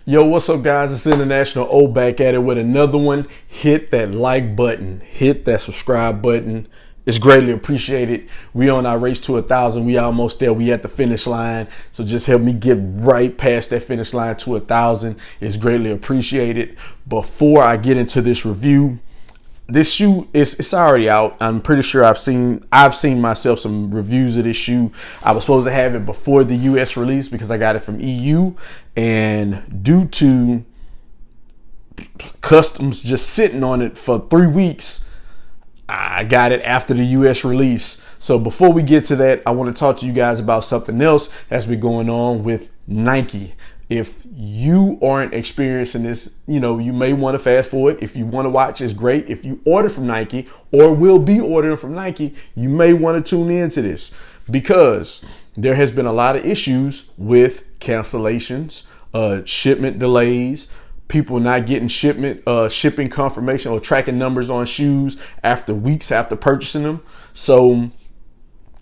Yo, what's up, guys? It's International O back at it with another one. Hit that like button, hit that subscribe button. It's greatly appreciated. We on our race to 1,000. We almost there. We at the finish line. So just help me get right past that finish line to 1,000. It's greatly appreciated. Before I get into this review, this shoe it's already out. I'm pretty sure I've seen myself some reviews of this shoe. I was supposed to have it before the US release because I got it from EU, and due to customs just sitting on it for 3 weeks, I got it after the US release. So before we get to that, I want to talk to you guys about something else that's been going on with Nike. If you aren't experiencing this, you may want to fast forward. If you want to watch, it's great. If you order from Nike or will be ordering from Nike, you may want to tune into this because there has been a lot of issues with cancellations, shipment delays, people not getting shipping confirmation or tracking numbers on shoes after weeks after purchasing them. So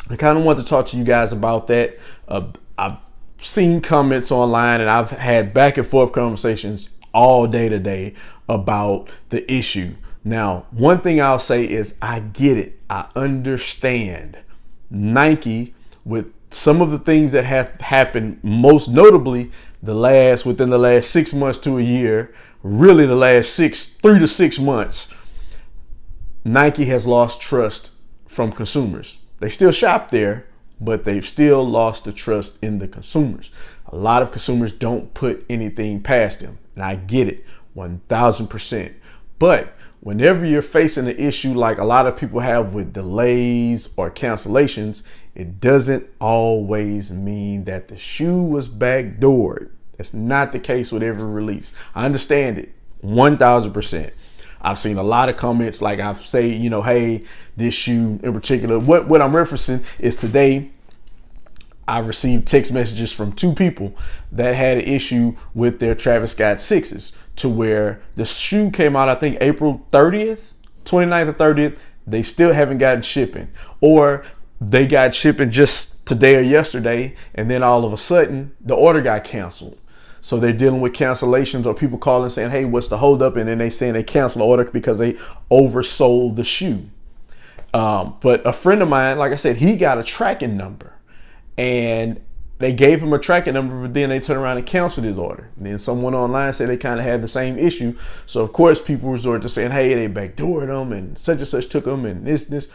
I kind of want to talk to you guys about that. I've seen comments online and I've had back and forth conversations all day today about the issue. Now, one thing I'll say is I get it. I understand. Nike, with some of the things that have happened, most notably within the last 6 months to a year, really the last 3 to 6 months, Nike has lost trust from consumers. They still shop there, but they've still lost the trust in the consumers. A lot of consumers don't put anything past them, and I get it 1,000%. But whenever you're facing an issue like a lot of people have with delays or cancellations, it doesn't always mean that the shoe was backdoored. That's not the case with every release. I understand it 1,000%. I've seen a lot of comments like I say, hey, this shoe in particular. What I'm referencing is today I received text messages from 2 people that had an issue with their Travis Scott 6s, to where the shoe came out, I think April 30th, 29th or 30th. They still haven't gotten shipping, or they got shipping just today or yesterday, and then all of a sudden the order got canceled. So they're dealing with cancellations or people calling saying, hey, what's the holdup? And then they saying they canceled the order because they oversold the shoe. But a friend of mine, like I said, he got a tracking number and they gave him a tracking number, but then they turned around and canceled his order. And then someone online said they kind of had the same issue. So of course people resort to saying, hey, they backdoored them and such took them and this.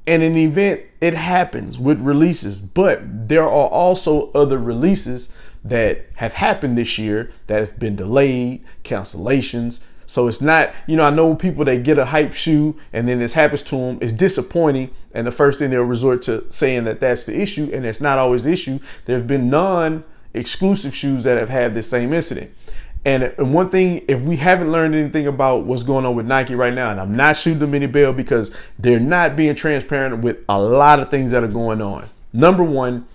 And in the event, it happens with releases, but there are also other releases that have happened this year that have been delayed, cancellations. So it's not, I know people that get a hype shoe and then this happens to them, it's disappointing. And the first thing they'll resort to saying that that's the issue, and it's not always the issue. There's been non-exclusive shoes that have had the same incident. And one thing, if we haven't learned anything about what's going on with Nike right now, and I'm not shooting them any bail because they're not being transparent with a lot of things that are going on. Number one,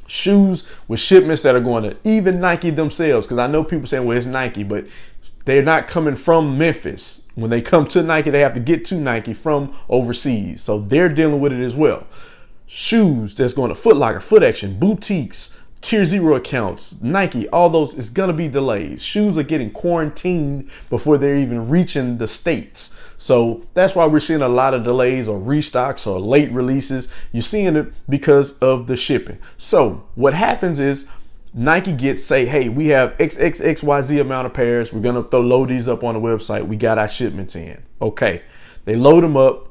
shoes with shipments that are going to even Nike themselves, because I know people saying, well, it's Nike, but they're not coming from Memphis. When they come to Nike, they have to get to Nike from overseas. So they're dealing with it as well. Shoes that's going to Foot Locker, Foot Action, boutiques, Tier 0 accounts, Nike, all those, is going to be delays. Shoes are getting quarantined before they're even reaching the States. So that's why we're seeing a lot of delays or restocks or late releases. You're seeing it because of the shipping. So what happens is Nike say, hey, we have XXXYZ amount of pairs. We're going to load these up on the website. We got our shipments in. Okay. They load them up.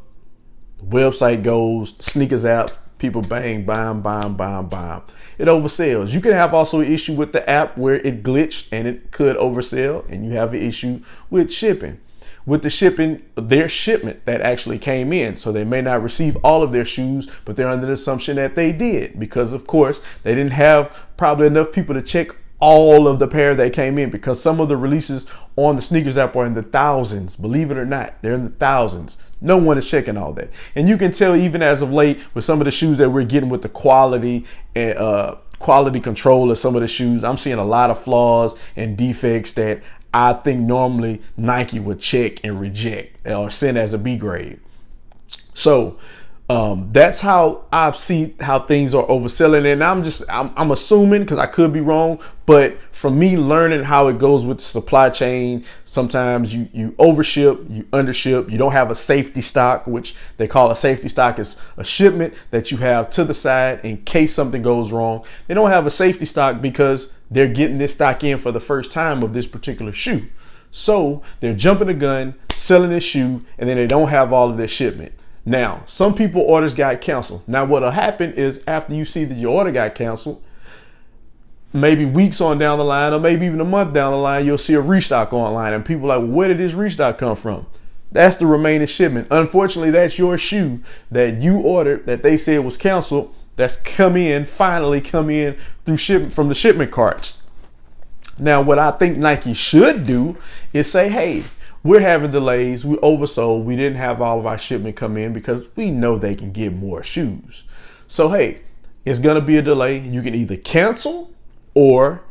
The website goes, sneakers app, people bang, buy them. It oversells. You can have also an issue with the app where it glitched and it could oversell, and you have an issue with shipping. With the shipping, their shipment that actually came in. So they may not receive all of their shoes, but they're under the assumption that they did, because of course they didn't have probably enough people to check all of the pair that came in, because some of the releases on the sneakers app are in the thousands. Believe it or not, they're in the thousands. No one is checking all that. And you can tell even as of late with some of the shoes that we're getting with the quality and quality control of some of the shoes, I'm seeing a lot of flaws and defects that I think normally Nike would check and reject or send as a B grade. So That's how I see how things are overselling, and I'm assuming, because I could be wrong, but from me learning how it goes with the supply chain, sometimes you overship, you undership, you don't have a safety stock, which they call a safety stock is a shipment that you have to the side in case something goes wrong. They don't have a safety stock because they're getting this stock in for the first time of this particular shoe. So they're jumping the gun, selling this shoe, and then they don't have all of their shipment. Now, some people orders got canceled. Now, what'll happen is after you see that your order got canceled, maybe weeks on down the line, or maybe even a month down the line, you'll see a restock online, and people are like, where did this restock come from? That's the remaining shipment. Unfortunately, that's your shoe that you ordered that they said was canceled. That's finally come in through shipment from the shipment carts. Now, what I think Nike should do is say, hey, we're having delays. We oversold. We didn't have all of our shipment come in because we know they can get more shoes. So, hey, it's going to be a delay. You can either cancel or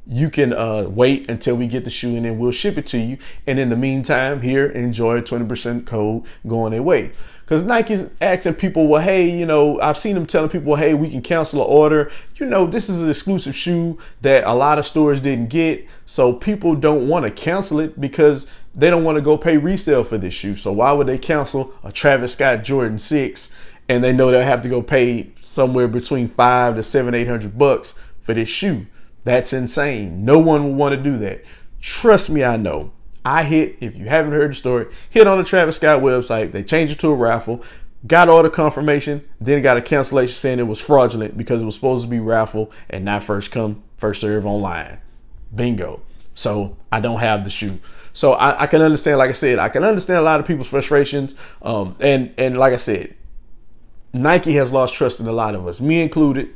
you can wait until we get the shoe and then we'll ship it to you. And in the meantime, here, enjoy a 20% code going their way. Because Nike's asking people, well, hey, I've seen them telling people, well, hey, we can cancel an order. This is an exclusive shoe that a lot of stores didn't get. So people don't want to cancel it because they don't want to go pay resale for this shoe. So why would they cancel a Travis Scott Jordan 6 and they know they'll have to go pay somewhere between $500 to $700-800 for this shoe? That's insane. No one will want to do that. Trust me, I know. If you haven't heard the story, hit on the Travis Scott website. They changed it to a raffle, got order confirmation, then got a cancellation saying it was fraudulent because it was supposed to be raffle and not first come, first serve online. Bingo. So I don't have the shoe. So I can understand, like I said, I can understand a lot of people's frustrations. And like I said, Nike has lost trust in a lot of us, me included.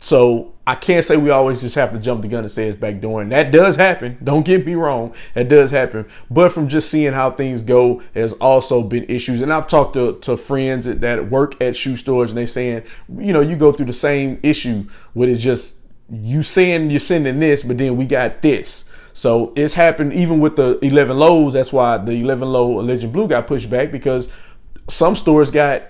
So I can't say we always just have to jump the gun and say it's backdooring. That does happen. Don't get me wrong. That does happen. But from just seeing how things go, there's also been issues. And I've talked to friends that work at shoe stores, and they saying, you go through the same issue with it just you saying you're sending this, but then we got this. So it's happened even with the 11 lows. That's why the 11 low Legend Blue got pushed back, because some stores got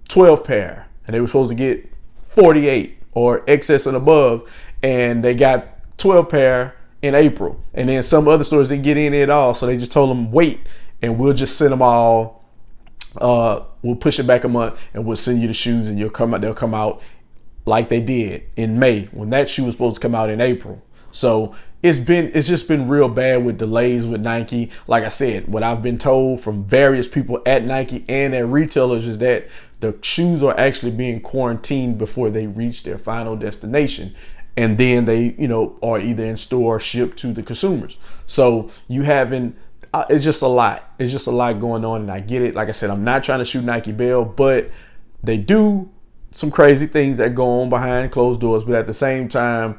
12 pair and they were supposed to get 48 or excess and above, and they got 12 pair in April. And then some other stores didn't get any at all, so they just told them wait, and we'll just send them all. We'll push it back a month, and we'll send you the shoes, and they'll come out like they did in May when that shoe was supposed to come out in April. So it's just been real bad with delays with Nike. Like I said, what I've been told from various people at Nike and at retailers is that the shoes are actually being quarantined before they reach their final destination. And then they, are either in store or shipped to the consumers. So it's just a lot. It's just a lot going on, and I get it. Like I said, I'm not trying to shoot Nike Bell, but they do some crazy things that go on behind closed doors. But at the same time,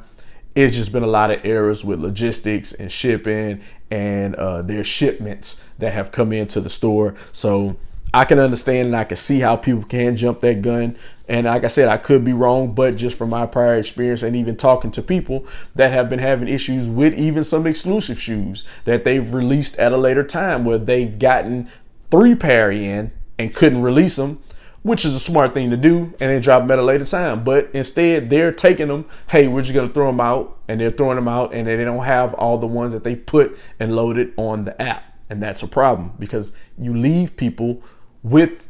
it's just been a lot of errors with logistics and shipping and their shipments that have come into the store. So I can understand and I can see how people can jump that gun. And like I said, I could be wrong, but just from my prior experience and even talking to people that have been having issues with even some exclusive shoes that they've released at a later time, where they've gotten 3 pair in and couldn't release them, which is a smart thing to do, and then drop them at a later time. But instead, they're taking them, hey, we're just going to throw them out, and they're throwing them out, and they don't have all the ones that they put and loaded on the app. And that's a problem, because you leave people with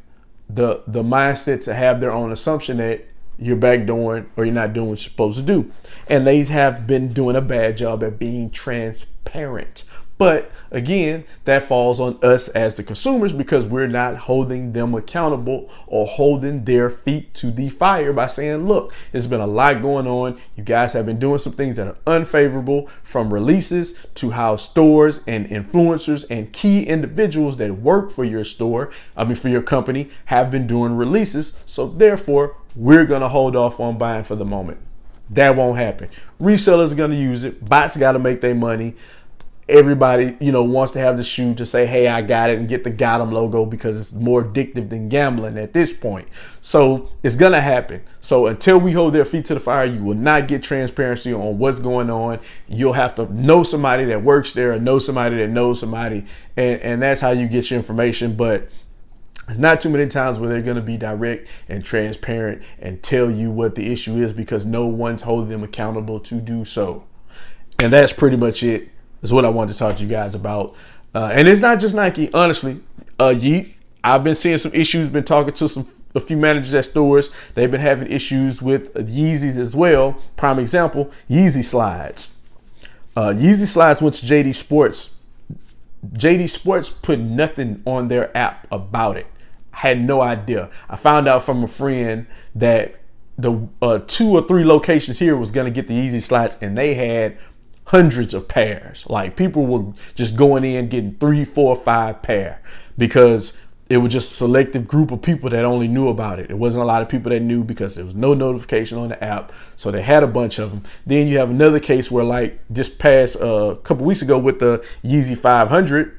the mindset to have their own assumption that you're backdooring or you're not doing what you're supposed to do. And they have been doing a bad job at being transparent. But again, that falls on us as the consumers, because we're not holding them accountable or holding their feet to the fire by saying, look, there's been a lot going on. You guys have been doing some things that are unfavorable, from releases to how stores and influencers and key individuals that work for your store, for your company, have been doing releases. So therefore, we're going to hold off on buying for the moment. That won't happen. Resellers are going to use it. Bots got to make their money. Everybody, wants to have the shoe to say, hey, I got it, and get the got 'em logo, because it's more addictive than gambling at this point. So it's going to happen. So until we hold their feet to the fire, you will not get transparency on what's going on. You'll have to know somebody that works there or know somebody that knows somebody. And that's how you get your information. But There's not too many times where they're going to be direct and transparent and tell you what the issue is, because no one's holding them accountable to do so. And that's pretty much it. That's what I wanted to talk to you guys about. And it's not just Nike, honestly. Yeet, I've been seeing some issues, been talking to a few managers at stores. They've been having issues with Yeezys as well. Prime example, Yeezy slides. Yeezy slides went to JD Sports. JD Sports put nothing on their app about it. I had no idea. I found out from a friend that the 2 or 3 locations here was going to get the Yeezy slides, and they had hundreds of pairs. Like, people were just going in getting 3, 4, 5 pair, because it was just a selective group of people that only knew about it. It wasn't a lot of people that knew, because there was no notification on the app. So they had a bunch of them. Then you have another case where, like, just past a couple weeks ago with the Yeezy 500,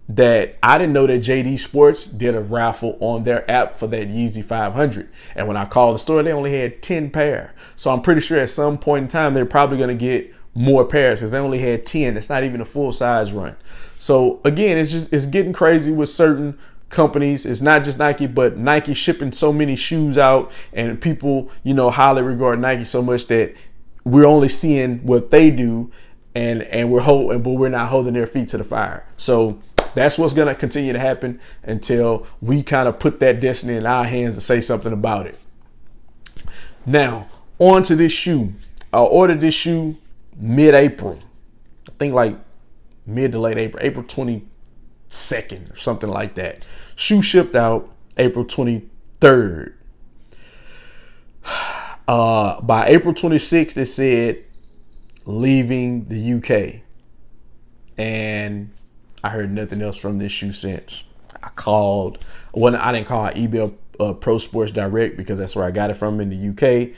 that I didn't know that JD Sports did a raffle on their app for that Yeezy 500. And when I called the store, they only had 10 pair. So I'm pretty sure at some point in time, they're probably going to get more pairs, because they only had 10. That's not even a full size run. So again, it's getting crazy with certain companies. It's not just Nike, but Nike shipping so many shoes out, and people, highly regard Nike so much that we're only seeing what they do, and we're not holding their feet to the fire. So that's what's going to continue to happen until we kind of put that destiny in our hands to say something about it. Now, on to this shoe. I ordered this shoe mid-April. I think like mid to late April, April 22nd or something like that. Shoe shipped out April 23rd. By April 26th, it said leaving the UK. And I heard nothing else from this shoe since. I didn't call, I emailed Pro Sports Direct, because that's where I got it from in the UK.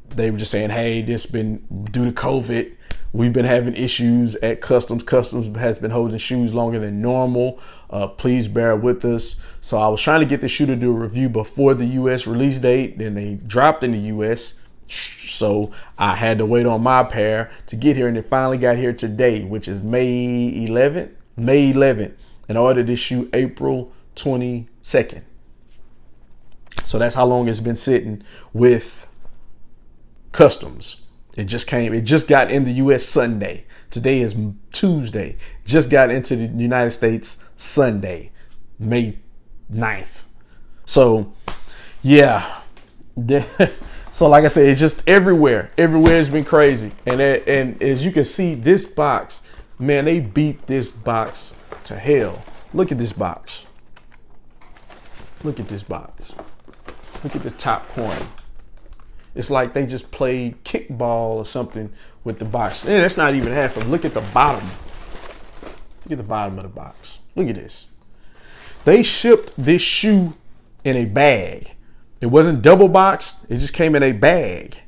They were just saying, hey, this been due to COVID. We've been having issues at Customs. Customs has been holding shoes longer than normal. Please bear with us. So I was trying to get the shoe to do a review before the US release date. Then they dropped in the US. So I had to wait on my pair to get here. And it finally got here today, which is May 11th. And I ordered this shoe April 22nd. So that's how long it's been sitting with Customs. It just got in the US Sunday. Today is Tuesday. Just got into the United States Sunday, May 9th. So yeah. So like I said, it's just everywhere. Everywhere has been crazy. And as you can see, this box, man, they beat this box to hell. Look at this box. Look at this box. Look at the top corner. It's like they just played kickball or something with the box. And that's not even half of it. Look at the bottom. Look at the bottom of the box. Look at this. They shipped this shoe in a bag. It wasn't double boxed. It just came in a bag.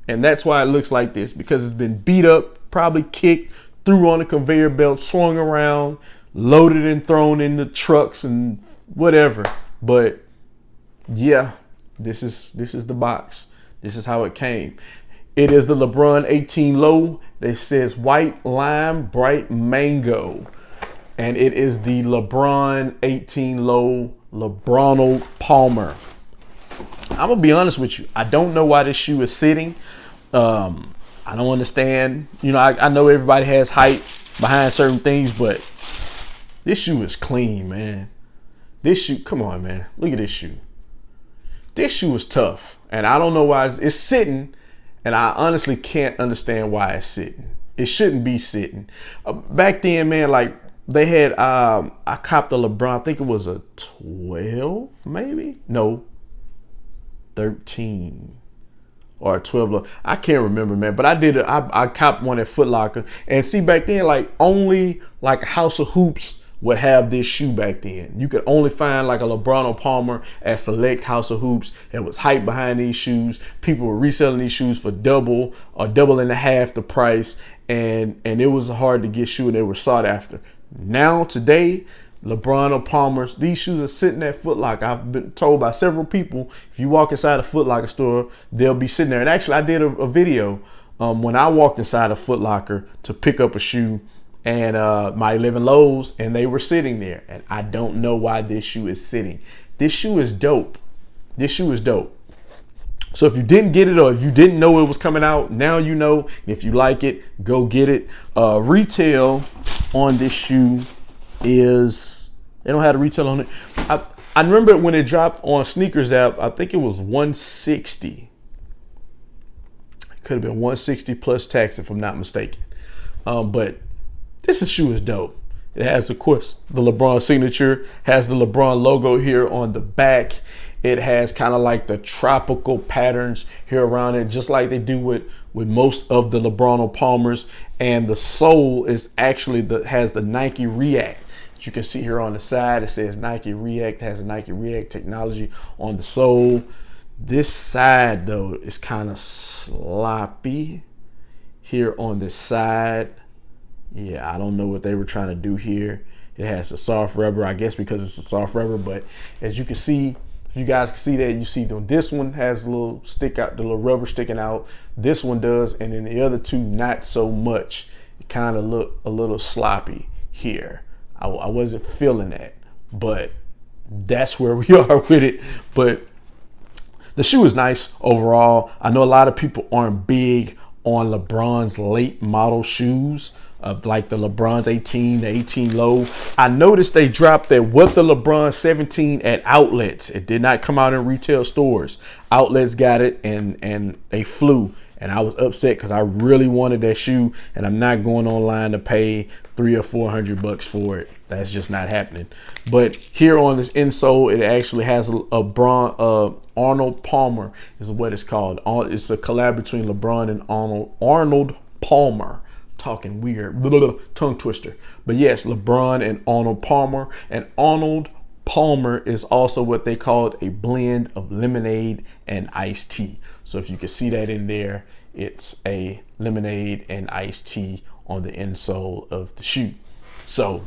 And that's why it looks like this, because it's been beat up, probably kicked, threw on a conveyor belt, swung around, loaded and thrown in the trucks and whatever. But yeah, this is the box. This is how it came. It is the LeBron 18 low. It says white lime, bright mango. And it is the LeBron 18 low, LeBronald Palmer. I'm gonna be honest with you. I don't know why this shoe is sitting. I don't understand. I know everybody has hype behind certain things, but this shoe is clean, man. This shoe, come on, man. Look at this shoe. This shoe is tough. And I don't know why it's sitting. And I honestly can't understand why it's sitting. It shouldn't be sitting. Back then, man, like they had, I copped a LeBron. I think it was a 12, maybe? No, 13 or 12. I can't remember, man. But I copped one at Foot Locker. And see, back then, like only like House of Hoops would have this shoe back then. You could only find like a LeBronald Palmer at select House of Hoops. There was hype behind these shoes. People were reselling these shoes for double or double and a half the price. And it was hard to get shoe, and they were sought after. Now, today, LeBronald Palmer's, these shoes are sitting at Foot Locker. I've been told by several people, if you walk inside a Foot Locker store, they'll be sitting there. And actually, I did a video when I walked inside a Foot Locker to pick up a shoe. and my 11 lows, and they were sitting there. And I don't know why this shoe is sitting. This shoe is dope. This shoe is dope. So if you didn't get it, or if you didn't know it was coming out, now you know. If you like it, go get it. Retail on this shoe is, they don't have the retail on it. I remember when it dropped on Sneakers app, I think it was 160. It could have been 160 plus tax if I'm not mistaken. But this shoe is dope. It has, of course, the LeBron signature, has the LeBron logo here on the back. It has kind of like the tropical patterns here around it, just like they do with most of the LeBronald Palmers. And the sole is actually has the Nike React. You can see here on the side, it says Nike React, has a Nike React technology on the sole. This side though is kind of sloppy here on the side. Yeah, I don't know what they were trying to do here. It has a soft rubber, I guess because it's a soft rubber, but as you can see, if you guys can see that, you see this one has a little stick out, the little rubber sticking out. This one does, and then the other two, not so much. It kind of look a little sloppy here. I wasn't feeling that, but that's where we are with it. But the shoe is nice overall. I know a lot of people aren't big on LeBron's late model shoes, of like the LeBron's 18, the 18 low. I noticed they dropped that with the LeBron 17 at outlets. It did not come out in retail stores. Outlets got it and they flew. And I was upset because I really wanted that shoe, and I'm not going online to pay $300 or $400 for it. That's just not happening. But here on this insole, it actually has Arnold Palmer is what it's called. It's a collab between LeBron and Arnold Palmer. Talking weird, tongue twister. But yes, LeBron and Arnold Palmer. And Arnold Palmer is also what they called a blend of lemonade and iced tea. So if you can see that in there, it's a lemonade and iced tea on the insole of the shoe. So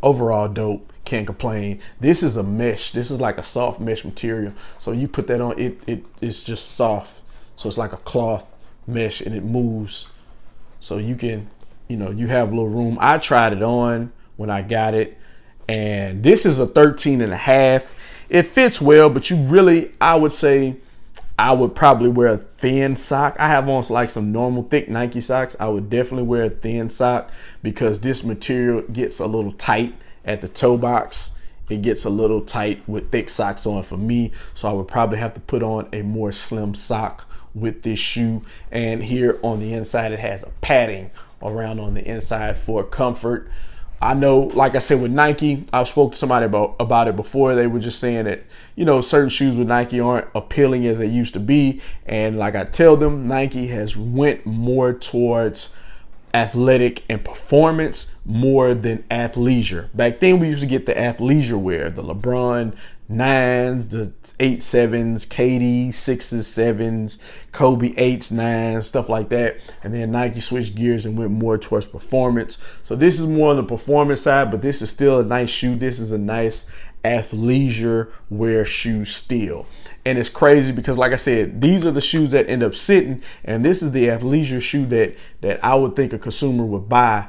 overall dope, can't complain. This is a mesh. This is like a soft mesh material. So you put that on, it's just soft. So it's like a cloth mesh and it moves. So you can, you have a little room. I tried it on when I got it, and this is a 13.5. It fits well, but I would say I would probably wear a thin sock. I have on like some normal thick Nike socks. I would definitely wear a thin sock because this material gets a little tight at the toe box. It gets a little tight with thick socks on for me. So I would probably have to put on a more slim sock with this shoe. And here on the inside, it has a padding around on the inside for comfort. I know, like I said, with Nike, I've spoken to somebody about it before. They were just saying that, certain shoes with Nike aren't appealing as they used to be. And like I tell them, Nike has went more towards athletic and performance more than athleisure. Back then, we used to get the athleisure wear, the LeBron 9s, the 8-7s, KD 6s, 7s, Kobe 8s, 9s, stuff like that. And then Nike switched gears and went more towards performance. So this is more on the performance side, but this is still a nice shoe. This is a nice athleisure wear shoe still. And it's crazy because, like I said, these are the shoes that end up sitting, and this is the athleisure shoe that I would think a consumer would buy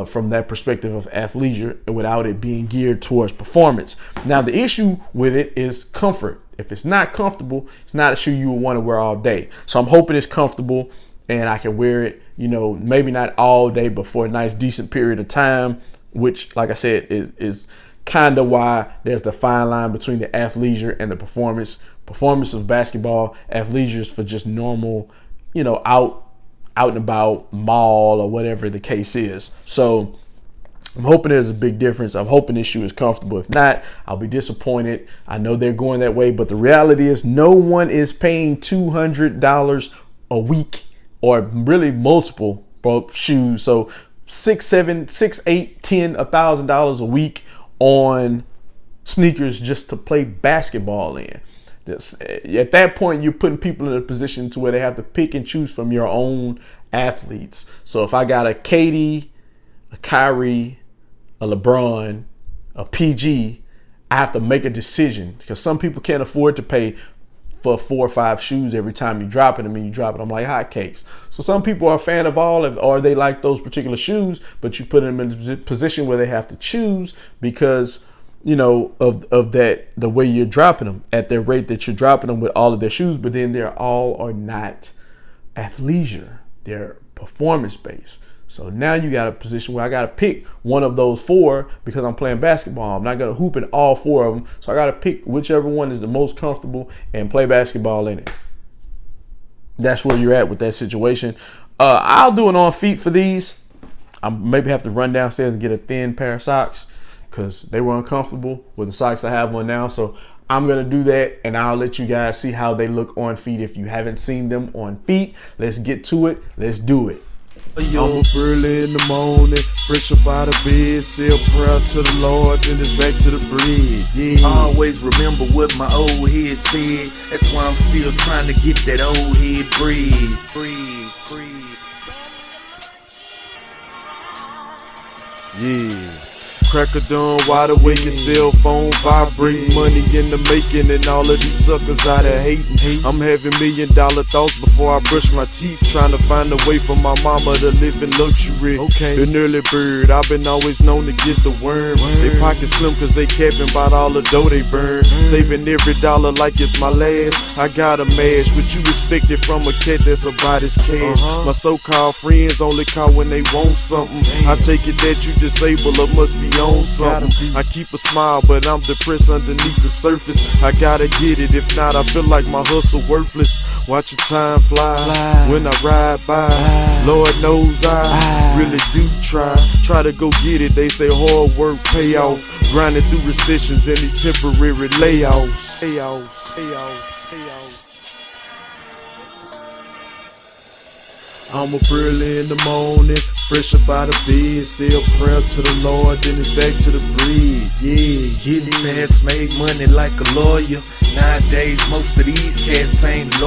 from that perspective of athleisure without it being geared towards performance. Now, the issue with it is comfort. If it's not comfortable, it's not a shoe you would want to wear all day. So I'm hoping it's comfortable and I can wear it, maybe not all day, but for a nice, decent period of time, which, like I said, is kind of why there's the fine line between the athleisure and the performance. Performance of basketball, athleisure is for just normal, out and about, mall or whatever the case is. So I'm hoping there's a big difference. I'm hoping this shoe is comfortable. If not, I'll be disappointed. I know they're going that way, but the reality is no one is paying $200 a week, or really multiple shoes. So $6, $7, $6, $8, $10, $1,000 a week on sneakers just to play basketball in. At that point, you're putting people in a position to where they have to pick and choose from your own athletes. So if I got a KD, a Kyrie, a LeBron, a PG, I have to make a decision because some people can't afford to pay for 4 or 5 shoes every time you drop it. I mean, you drop it, I'm like hotcakes. So some people are a fan of all of, or they like those particular shoes, but you put them in a position where they have to choose because, you know, of that, the way you're dropping them at the rate that you're dropping them with all of their shoes. But then they're all are not athleisure, they're performance based. So now you got a position where I got to pick one of those 4 because I'm playing basketball. I'm not going to hoop in all 4 of them. So I got to pick whichever one is the most comfortable and play basketball in it. That's where you're at with that situation. I'll do an on feet for these. I maybe have to run downstairs and get a thin pair of socks because they were uncomfortable with the socks I have on now. So I'm going to do that, and I'll let you guys see how they look on feet. If you haven't seen them on feet, let's get to it. Let's do it. I'm up early in the morning, fresh up out of bed, say a prayer to the Lord, then it's back to the bread, yeah. Always remember what my old head said, that's why I'm still trying to get that old head bread. Yeah. Crack of dawn, wide awake, and cell phone vibrate. Money in the making, and all of these suckers out of hating. I'm having $1 million thoughts before I brush my teeth, trying to find a way for my mama to live in luxury. An early bird, I've been always known to get the worm. They pockets slim cause they capping about all the dough they burn. Saving every dollar like it's my last. I got a mash, what you expected from a cat that's about his cash. My so-called friends only call when they want something. I take it that you disabled or must be on something. I keep a smile, but I'm depressed underneath the surface. I gotta get it, if not, I feel like my hustle worthless. Watch your time fly when I ride by. Lord knows I really do try to go get it. They say hard work pay off, grinding through recessions and these temporary layoffs. I'm up early in the morning, fresh up out of bed, say a prayer to the Lord, then it's back to the bread, yeah. Getting fast, make money like a lawyer. Nowadays, most of these cats ain't lawyers.